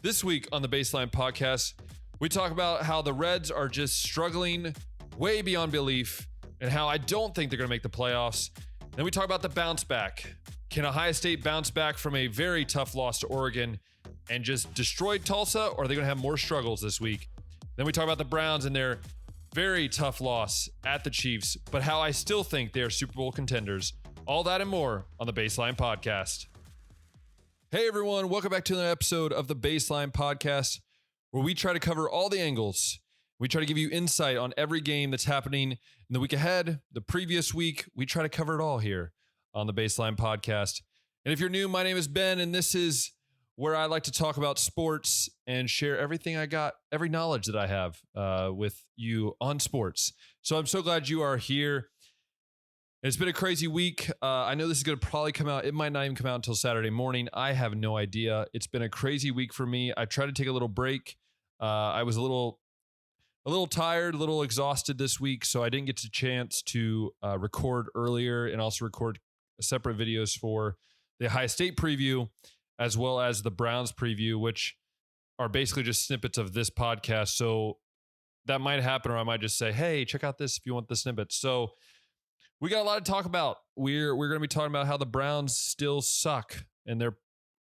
This week on the Baseline Podcast, we talk about how the Reds are just struggling way beyond belief and how I don't think they're going to make the playoffs. Then we talk about the bounce back. Can Ohio State bounce back from a very tough loss to Oregon and just destroy Tulsa, or are they going to have more struggles this week? Then we talk about the Browns and their very tough loss at the Chiefs, but how I still think they are Super Bowl contenders. All that and more on the Baseline Podcast. Hey everyone, welcome back to another episode of the Baseline Podcast, where we try to cover all the angles. We try to give you insight on every game that's happening in the week ahead, the previous week. We try to cover it all here on the Baseline Podcast. And if you're new, my name is Ben, and this is where I like to talk about sports and share everything I got, every knowledge that I have with you on sports. So I'm so glad you are here. It's been a crazy week. I know this is going to probably come out. It might not even come out until Saturday morning. I have no idea. It's been a crazy week for me. I tried to take a little break. I was a little tired, a little exhausted this week, so I didn't get a chance to record earlier and also record separate videos for the Ohio State preview as well as the Browns preview, which are basically just snippets of this podcast. So that might happen, or I might just say, hey, check out this if you want the snippets. So we got a lot to talk about. We're going to be talking about how the Browns still suck. And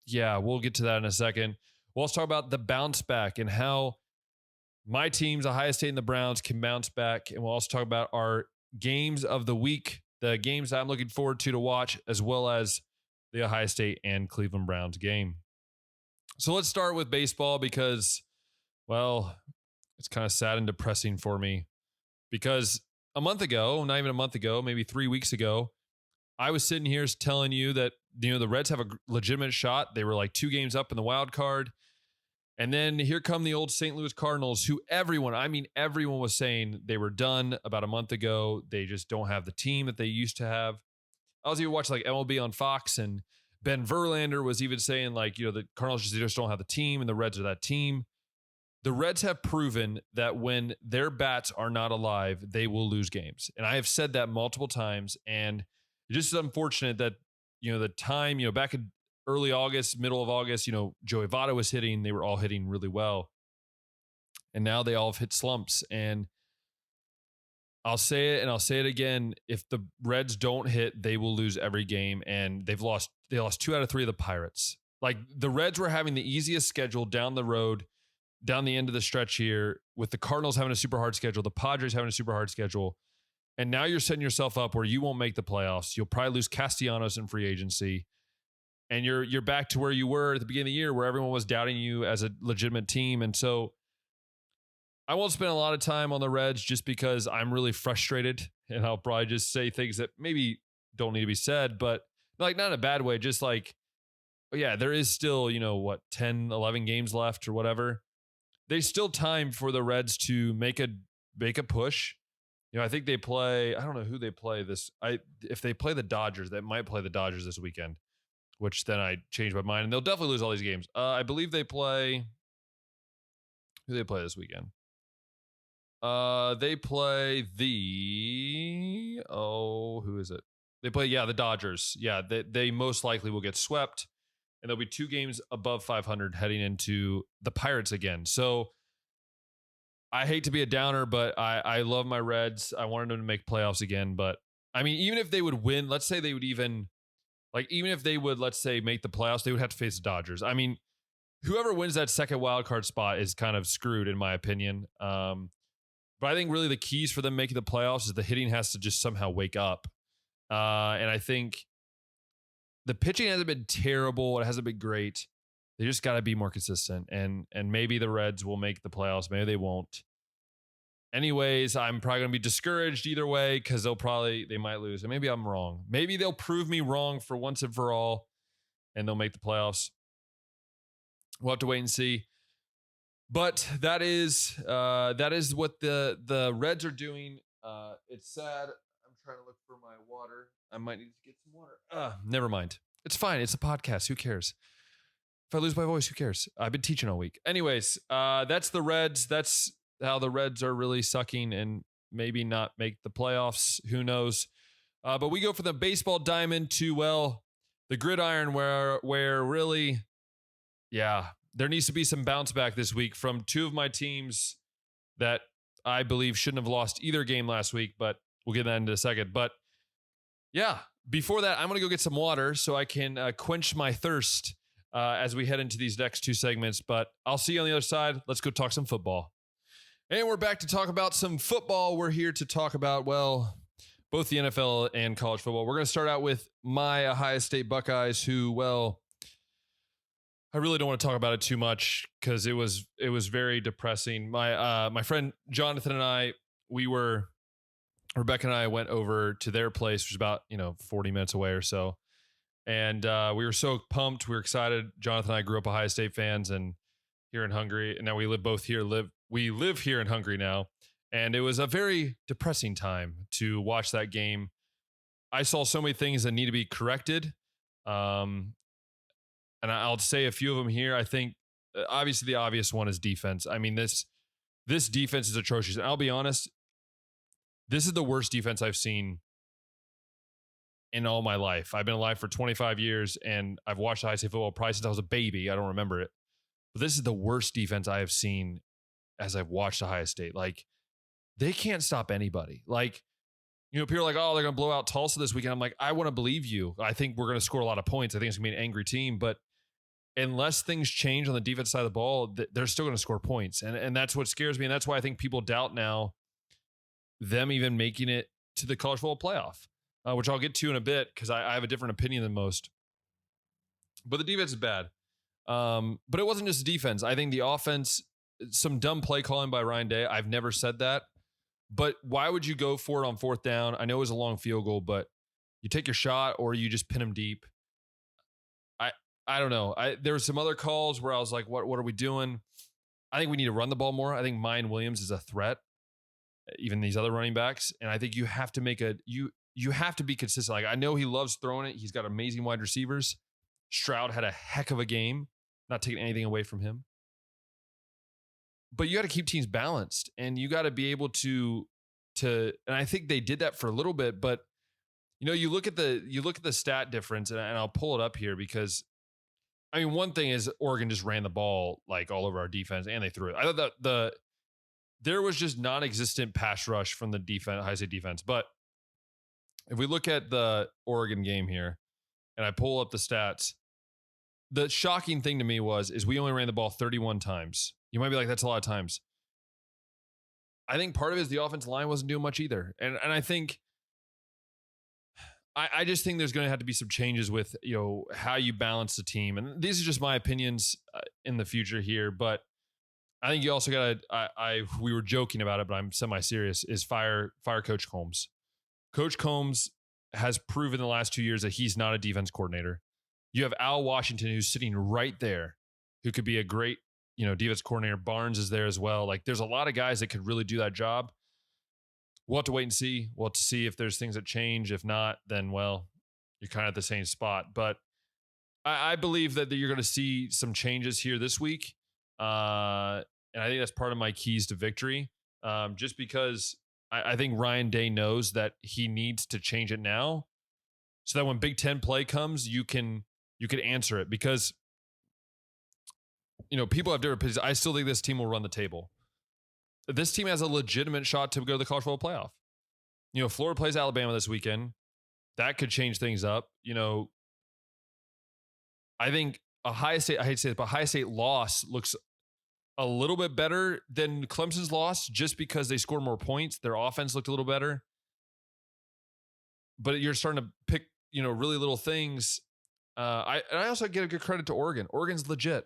we'll get to that in a second. We'll also talk about the bounce back and how my teams, Ohio State and the Browns, can bounce back. And we'll also talk about our games of the week, the games that I'm looking forward to watch, as well as the Ohio State and Cleveland Browns game. So let's start with baseball because, well, it's kind of sad and depressing for me because a month ago, not even a month ago, maybe 3 weeks ago, I was sitting here telling you that, the Reds have a legitimate shot. They were like 2 games up in the wild card. And then here come the old St. Louis Cardinals, who everyone was saying they were done about a month ago. They just don't have the team that they used to have. I was even watching like MLB on Fox, and Ben Verlander was even saying the Cardinals just don't have the team and the Reds are that team. The Reds have proven that when their bats are not alive, they will lose games. And I have said that multiple times. And it's just unfortunate that, the time, back in early August, middle of August, Joey Votto was hitting. They were all hitting really well. And now they all have hit slumps. And I'll say it and I'll say it again. If the Reds don't hit, they will lose every game. And they lost 2 out of 3 of the Pirates. Like, the Reds were having the easiest schedule down the road, down the end of the stretch here, with the Cardinals having a super hard schedule, the Padres having a super hard schedule. And now you're setting yourself up where you won't make the playoffs. You'll probably lose Castellanos in free agency. And you're back to where you were at the beginning of the year, where everyone was doubting you as a legitimate team. And so I won't spend a lot of time on the Reds just because I'm really frustrated. And I'll probably just say things that maybe don't need to be said, but not in a bad way. Just there is still, 10, 11 games left or whatever. There's still time for the Reds to make a push. I think they play, I don't know who they play this. If they play the Dodgers, they might play the Dodgers this weekend, which then I changed my mind, and they'll definitely lose all these games. I believe they play, who they play this weekend? They play who is it? They play, the Dodgers. Yeah, they most likely will get swept. And there'll be 2 games above 500 heading into the Pirates again. So I hate to be a downer, but I love my Reds. I wanted them to make playoffs again. But I mean, even if they would win, let's say they would even if they would, let's say, make the playoffs, they would have to face the Dodgers. I mean, whoever wins that second wild card spot is kind of screwed, in my opinion. But I think really the keys for them making the playoffs is the hitting has to just somehow wake up. And I think the pitching hasn't been terrible. It hasn't been great. They just got to be more consistent. And maybe the Reds will make the playoffs. Maybe they won't. Anyways, I'm probably going to be discouraged either way because they might lose. And maybe I'm wrong. Maybe they'll prove me wrong for once and for all, and they'll make the playoffs. We'll have to wait and see. But that is what the Reds are doing. It's sad. I'm trying to look for my water. I might need to get some water. Never mind. It's fine. It's a podcast. Who cares? If I lose my voice, who cares? I've been teaching all week. Anyways, that's the Reds. That's how the Reds are really sucking and maybe not make the playoffs. Who knows? But we go from the baseball diamond to, the gridiron where really, there needs to be some bounce back this week from two of my teams that I believe shouldn't have lost either game last week, but we'll get that into a second. But yeah, before that, I'm going to go get some water so I can quench my thirst as we head into these next two segments. But I'll see you on the other side. Let's go talk some football. And we're back to talk about some football. We're here to talk about, well, both the NFL and college football. We're going to start out with my Ohio State Buckeyes, who, well, I really don't want to talk about it too much because it was very depressing. My friend Jonathan and I, Rebecca and I went over to their place, which is about 40 minutes away or so, and we were so pumped. We were excited. Jonathan and I grew up Ohio State fans, and here in Hungary, and now we live here in Hungary now, and it was a very depressing time to watch that game. I saw so many things that need to be corrected. And I'll say a few of them here. I think obviously the obvious one is defense. I mean, this defense is atrocious. And I'll be honest, this is the worst defense I've seen in all my life. I've been alive for 25 years and I've watched Ohio State football probably since I was a baby. I don't remember it. But this is the worst defense I have seen as I've watched Ohio State. Like, they can't stop anybody. Like, people are like, oh, they're going to blow out Tulsa this weekend. I'm like, I want to believe you. I think we're going to score a lot of points. I think it's going to be an angry team. But unless things change on the defense side of the ball, they're still going to score points. And that's what scares me. And that's why I think people doubt now them even making it to the college football playoff, which I'll get to in a bit because I have a different opinion than most. But the defense is bad. But it wasn't just the defense. I think the offense, some dumb play calling by Ryan Day. I've never said that. But why would you go for it on fourth down? I know it was a long field goal, but you take your shot or you just pin them deep. I don't know. There were some other calls where I was like, what are we doing? I think we need to run the ball more. I think Mayan Williams is a threat, even these other running backs. And I think you have to you have to be consistent. Like, I know he loves throwing it. He's got amazing wide receivers. Stroud had a heck of a game, not taking anything away from him. But you got to keep teams balanced and you got to be able to, and I think they did that for a little bit, but you look at the stat difference and I'll pull it up here because I mean, one thing is Oregon just ran the ball like all over our defense and they threw it. I thought that there was just non-existent pass rush from the defense, Ohio State defense. But if we look at the Oregon game here and I pull up the stats, the shocking thing to me is we only ran the ball 31 times. You might be like, that's a lot of times. I think part of it is the offensive line wasn't doing much either. And I think I just think there's going to have to be some changes with, how you balance the team. And these are just my opinions in the future here. But I think you also got to, we were joking about it, but I'm semi-serious, is fire Coach Combs. Coach Combs has proven the last 2 years that he's not a defense coordinator. You have Al Washington, who's sitting right there, who could be a great, defense coordinator. Barnes is there as well. Like, there's a lot of guys that could really do that job. We'll have to wait and see. We'll have to see if there's things that change. If not, then, well, you're kind of at the same spot. But I believe that you're going to see some changes here this week. And I think that's part of my keys to victory. Just because I think Ryan Day knows that he needs to change it now so that when Big Ten play comes, you can answer it. Because, people have different opinions. I still think this team will run the table. This team has a legitimate shot to go to the college football playoff. Florida plays Alabama this weekend. That could change things up. I think Ohio State, I hate to say it, but Ohio State loss looks a little bit better than Clemson's loss just because they scored more points. Their offense looked a little better. But you're starting to pick, really little things. I also give a good credit to Oregon. Oregon's legit.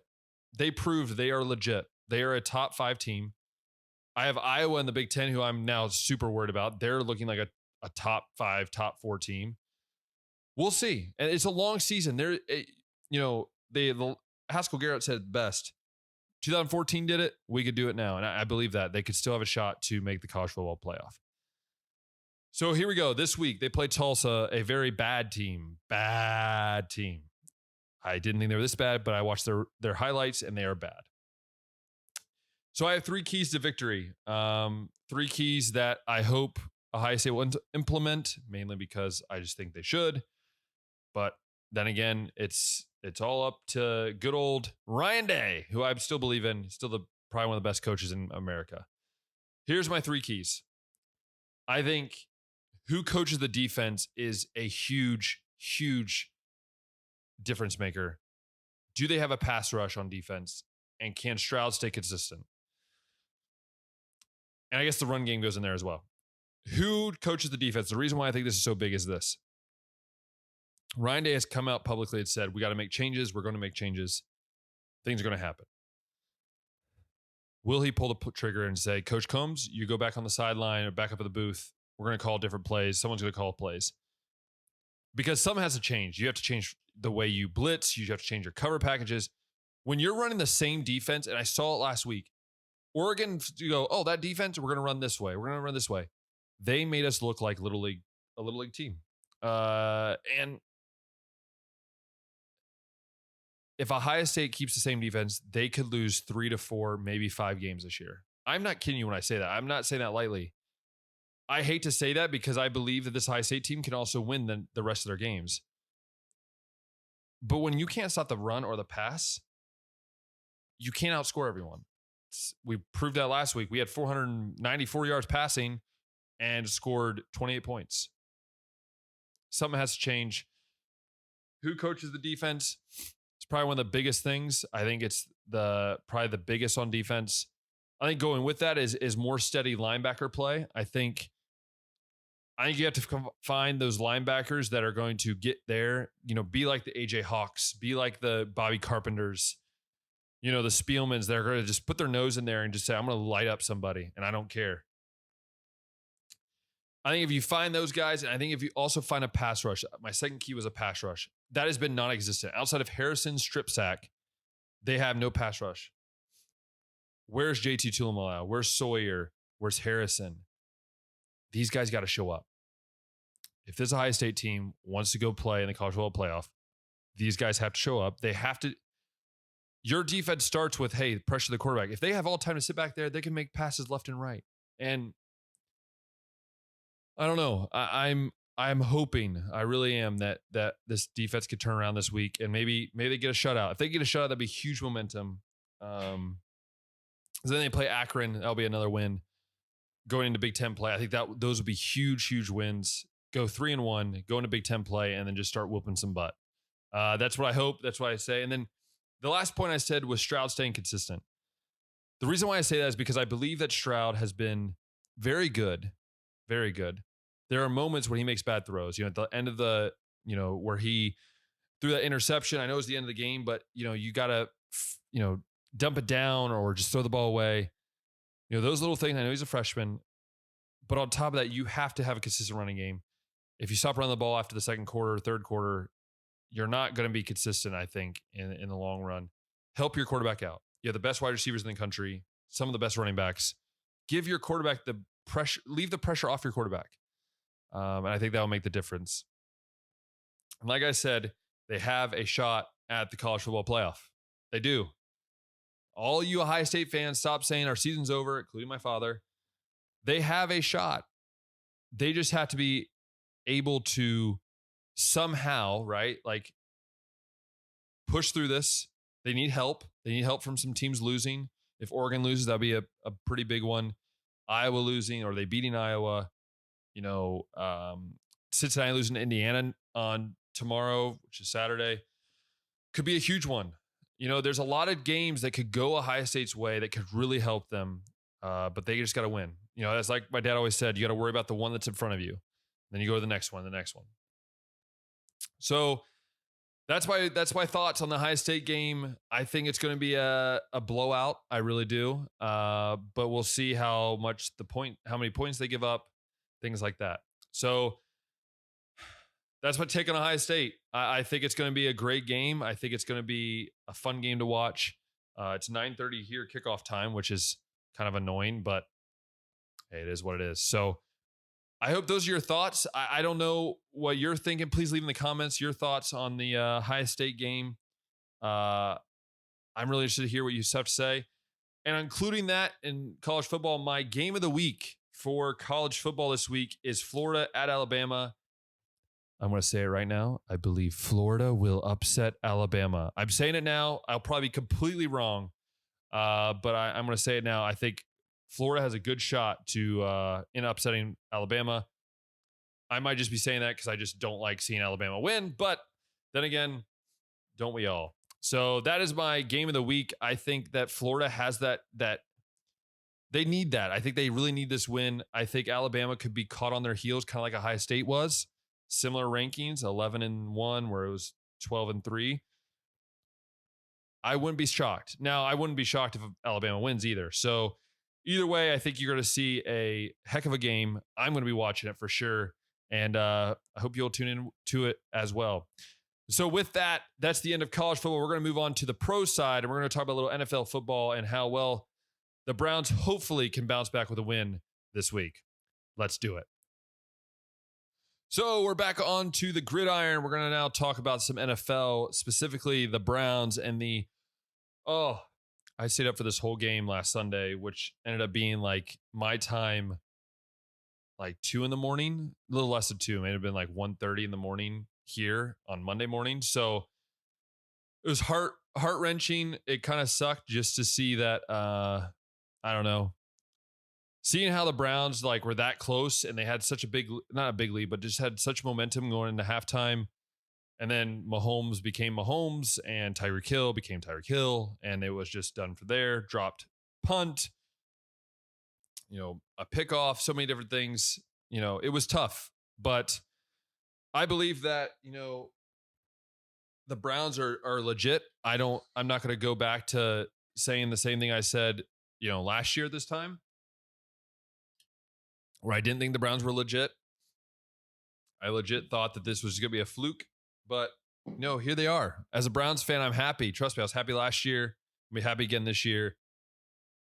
They proved they are legit. They are a top 5 team. I have Iowa in the Big Ten, who I'm now super worried about. They're looking like a top 5, top 4 team. We'll see. And it's a long season. The Haskell Garrett said it best. 2014 did it. We could do it now. And I believe that they could still have a shot to make the college football playoff. So here we go. This week, they played Tulsa, a very bad team. Bad team. I didn't think they were this bad, but I watched their highlights and they are bad. So I have 3 keys to victory. 3 keys that I hope Ohio State will implement, mainly because I just think they should. But then again, it's It's all up to good old Ryan Day, who I still believe in. Still probably one of the best coaches in America. Here's my 3 keys. I think who coaches the defense is a huge, huge difference maker. Do they have a pass rush on defense? And can Stroud stay consistent? And I guess the run game goes in there as well. Who coaches the defense? The reason why I think this is so big is this. Ryan Day has come out publicly and said, we got to make changes. We're going to make changes. Things are going to happen. Will he pull the trigger and say, Coach Combs, you go back on the sideline or back up at the booth. We're going to call different plays. Someone's going to call plays. Because something has to change. You have to change the way you blitz. You have to change your cover packages. When you're running the same defense, and I saw it last week, Oregon, you go, oh, that defense, we're going to run this way. We're going to run this way. They made us look like a little league team. And if Ohio State keeps the same defense, they could lose 3 to 4, maybe 5 games this year. I'm not kidding you when I say that. I'm not saying that lightly. I hate to say that because I believe that this Ohio State team can also win the rest of their games. But when you can't stop the run or the pass, you can't outscore everyone. We proved that last week. We had 494 yards passing and scored 28 points. Something has to change. Who coaches the defense? It's probably one of the biggest things. I think it's probably the biggest on defense. I think going with that is more steady linebacker play. I think you have to find those linebackers that are going to get there, be like the AJ Hawks, be like the Bobby Carpenters, the Spielmans that are going to just put their nose in there and just say, I'm going to light up somebody and I don't care. I think if you find those guys, and I think if you also find a pass rush, my second key was a pass rush. That has been non-existent. Outside of Harrison's strip sack, they have no pass rush. Where's JT Tuimoloau? Where's Sawyer? Where's Harrison? These guys got to show up. If this Ohio State team wants to go play in the college football playoff, these guys have to show up. They have to. Your defense starts with, hey, pressure the quarterback. If they have all time to sit back there, they can make passes left and right. And I don't know. I'm hoping, I really am, that this defense could turn around this week and maybe they get a shutout. If they get a shutout, that'd be huge momentum. Then they play Akron. That'll be another win. Going into Big Ten play, I think those would be huge, huge wins. Go 3-1, go into Big Ten play, and then just start whooping some butt. That's what I hope. That's what I say. And then the last point I said was Stroud staying consistent. The reason why I say that is because I believe that Stroud has been very good, very good. There are moments when he makes bad throws. At the end of where he threw that interception. I know it was the end of the game, but you gotta dump it down or just throw the ball away. Those little things. I know he's a freshman, but on top of that, you have to have a consistent running game. If you stop running the ball after the second quarter, third quarter, you're not going to be consistent, I think, in the long run. Help your quarterback out. You have the best wide receivers in the country, some of the best running backs. Give your quarterback the pressure, leave the pressure off your quarterback. And I think that will make the difference. And like I said, they have a shot at the college football playoff. They do. All you Ohio State fans, stop saying our season's over, including my father. They have a shot. They just have to be able to somehow, right, push through this. They need help. They need help from some teams losing. If Oregon loses, that'll be a pretty big one. Iowa losing, or they beating Iowa. Cincinnati losing to Indiana on tomorrow, which is Saturday, could be a huge one. There's a lot of games that could go Ohio State's way that could really help them, but they just got to win. That's like my dad always said, you got to worry about the one that's in front of you. Then you go to the next one. So that's my thoughts on the Ohio State game. I think it's going to be a blowout. I really do. But we'll see how many points they give up, things like that. So that's my take on Ohio State. I think it's going to be a great game. I think it's going to be a fun game to watch. It's 9:30 here kickoff time, which is kind of annoying, but hey, it is what it is. So I hope those are your thoughts. I don't know what you're thinking. Please leave in the comments your thoughts on the Ohio State game. I'm really interested to hear what you have to say. And including that in college football, my game of the week for college football this week is Florida at Alabama. I'm going to say it right now. I believe Florida will upset Alabama. I'm saying it now. I'll probably be completely wrong, but I'm going to say it now. I think Florida has a good shot to in upsetting Alabama. I might just be saying that because I just don't like seeing Alabama win. But then again, don't we all? So that is my game of the week. I think that Florida has that they need that. I think they really need this win. I think Alabama could be caught on their heels, kind of like Ohio State was. Similar rankings, 11-1, where it was 12-3. I wouldn't be shocked. Now, I wouldn't be shocked if Alabama wins either. So either way, I think you're going to see a heck of a game. I'm going to be watching it for sure. And I hope you'll tune in to it as well. So with that, that's the end of college football. We're going to move on to the pro side, and we're going to talk about a little NFL football and how well the Browns hopefully can bounce back with a win this week. Let's do it. So we're back on to the gridiron. We're going to now talk about some NFL, specifically the Browns and I stayed up for this whole game last Sunday, which ended up being like my time, like 2 a.m, a little less than 2. It may have been like 1:30 in the morning here on Monday morning. So it was heart-wrenching. It kind of sucked just to see that, I don't know, seeing how the Browns like were that close and they had such a not a big lead, but just had such momentum going into halftime. And then Mahomes became Mahomes and Tyreek Hill became Tyreek Hill. And it was just done for there. Dropped punt, a pickoff, so many different things. It was tough. But I believe that, the Browns are legit. I'm not going to go back to saying the same thing I said, last year this time, where I didn't think the Browns were legit. I legit thought that this was going to be a fluke, but no, here they are. As a Browns fan, I'm happy. Trust me, I was happy last year. I'll be happy again this year.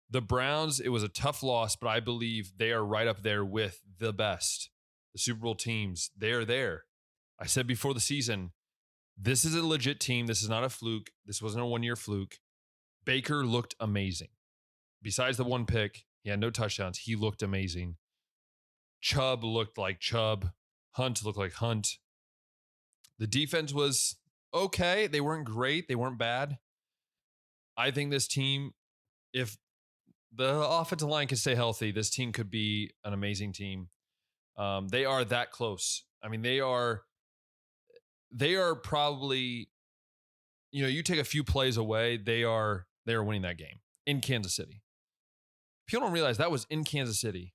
The Browns, it was a tough loss, but I believe they are right up there with the best. The Super Bowl teams, they're there. I said before the season, this is a legit team. This is not a fluke. This wasn't a one-year fluke. Baker looked amazing. Besides the one pick, he had no touchdowns. He looked amazing. Chubb looked like Chubb. Hunt looked like Hunt. The defense was okay. They weren't great. They weren't bad. I think this team, if the offensive line can stay healthy, this team could be an amazing team. They are that close. I mean, they are probably, you take a few plays away, they are winning that game in Kansas City. People don't realize that was in Kansas City.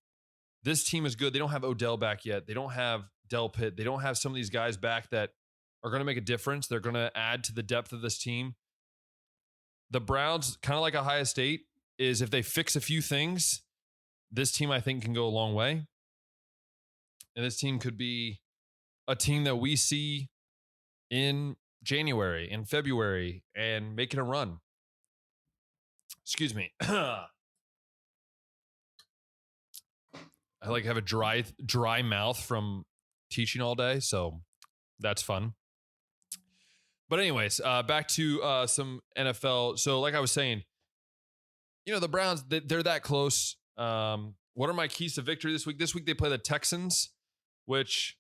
This team is good. They don't have Odell back yet. They don't have Del Pitt. They don't have some of these guys back that are going to make a difference. They're going to add to the depth of this team. The Browns, kind of like Ohio State, is if they fix a few things, this team, I think, can go a long way. And this team could be a team that we see in January, in February, and making a run. Excuse me. I like have a dry mouth from teaching all day, so that's fun. But anyways, back to some NFL. So like I was saying, the Browns, they're that close. What are my keys to victory this week? This week they play the Texans, which,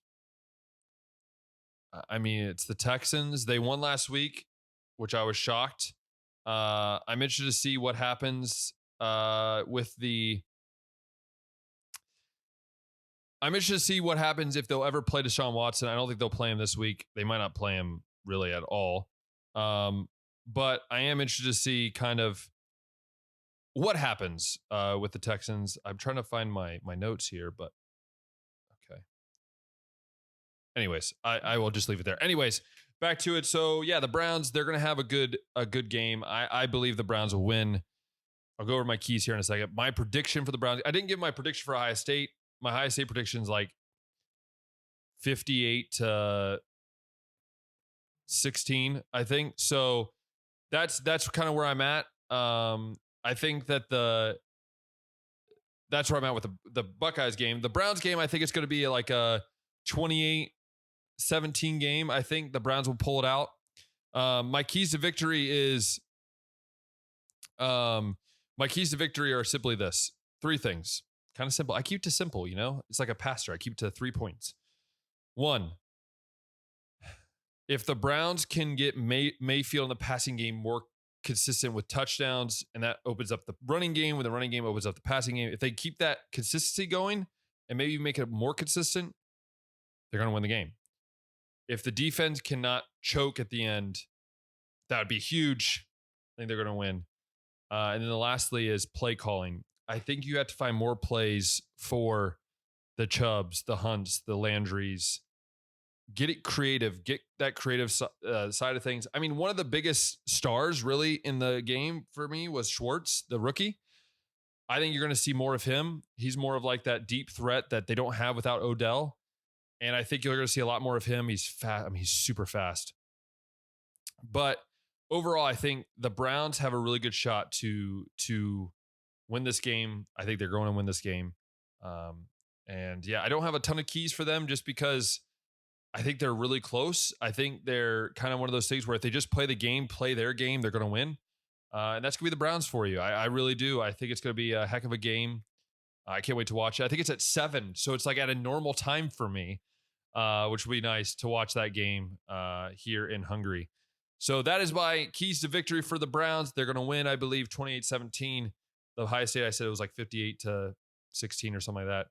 it's the Texans. They won last week, which I was shocked. I'm interested to see what happens I'm interested to see what happens if they'll ever play Deshaun Watson. I don't think they'll play him this week. They might not play him really at all. But I am interested to see kind of what happens with the Texans. I'm trying to find my notes here, but okay. Anyways, I will just leave it there. Anyways, back to it. So yeah, the Browns, they're going to have a good game. I believe the Browns will win. I'll go over my keys here in a second. My prediction for the Browns. I didn't give my prediction for Ohio State. My Ohio State prediction is like 58-16, I think. So that's kind of where I'm at. I think that that's where I'm at with the Buckeyes game. The Browns game, I think it's going to be like a 28-17 game. I think the Browns will pull it out. My keys to victory are simply this. 3 things. Kind of simple. I keep it to simple, It's like a pastor. I keep it to 3 points. 1, If the Browns can get Mayfield in the passing game more consistent with touchdowns, and that opens up the running game, when the running game opens up the passing game, if they keep that consistency going and maybe make it more consistent, they're going to win the game. If the defense cannot choke at the end, that would be huge. I think they're going to win. And then lastly is play calling. I think you have to find more plays for the Chubbs, the Hunts, the Landrys. Get it creative. Get that creative side of things. I mean, one of the biggest stars really in the game for me was Schwartz, the rookie. I think you're going to see more of him. He's more of like that deep threat that they don't have without Odell. And I think you're going to see a lot more of him. He's fast. I mean, he's super fast. But overall, I think the Browns have a really good shot to win this game. I think they're going to win this game. And yeah, I don't have a ton of keys for them just because I think they're really close. I think they're kind of one of those things where if they just play the game, play their game, they're going to win. And that's going to be the Browns for you. I really do. I think it's going to be a heck of a game. I can't wait to watch it. I think it's at 7. So it's like at a normal time for me, which will be nice to watch that game here in Hungary. So that is my keys to victory for the Browns. They're going to win, I believe, 28-17. The highest state I said it was like 58-16 or something like that.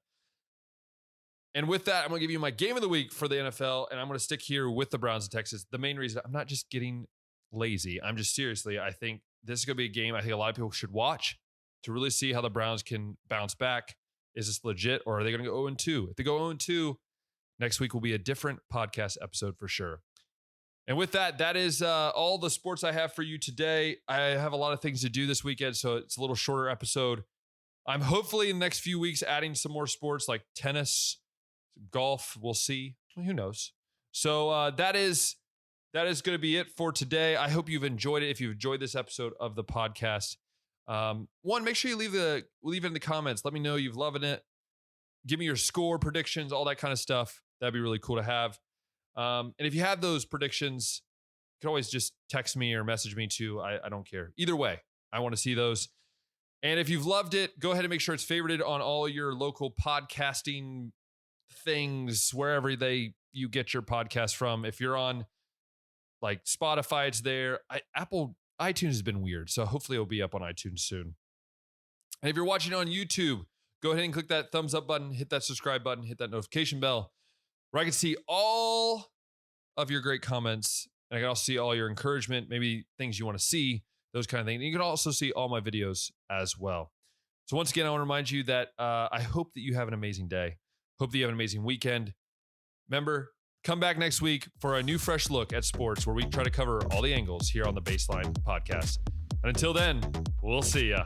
And with that, I'm going to give you my game of the week for the NFL, and I'm going to stick here with the Browns in Texas. The main reason, I'm not just getting lazy. I'm just seriously, I think this is going to be a game I think a lot of people should watch to really see how the Browns can bounce back. Is this legit, or are they going to go 0-2? If they go 0-2, next week will be a different podcast episode for sure. And with that, that is all the sports I have for you today. I have a lot of things to do this weekend, so it's a little shorter episode. I'm hopefully in the next few weeks adding some more sports like tennis, golf. We'll see. Well, who knows? So that is going to be it for today. I hope you've enjoyed it. If you've enjoyed this episode of the podcast, one, make sure you leave it in the comments. Let me know you've loving it. Give me your score predictions, all that kind of stuff. That'd be really cool to have. And if you have those predictions, you can always just text me or message me too. I don't care. Either way, I want to see those. And if you've loved it, go ahead and make sure it's favorited on all your local podcasting things, wherever you get your podcast from. If you're on like Spotify, it's there. iTunes has been weird, so hopefully it'll be up on iTunes soon. And if you're watching on YouTube, go ahead and click that thumbs up button, hit that subscribe button, hit that notification bell, where I can see all of your great comments, and I can also see all your encouragement, maybe things you want to see, those kind of things. And you can also see all my videos as well. So once again, I want to remind you that I hope that you have an amazing day. Hope that you have an amazing weekend. Remember, come back next week for a new fresh look at sports where we try to cover all the angles here on the Baseline podcast. And until then, we'll see ya.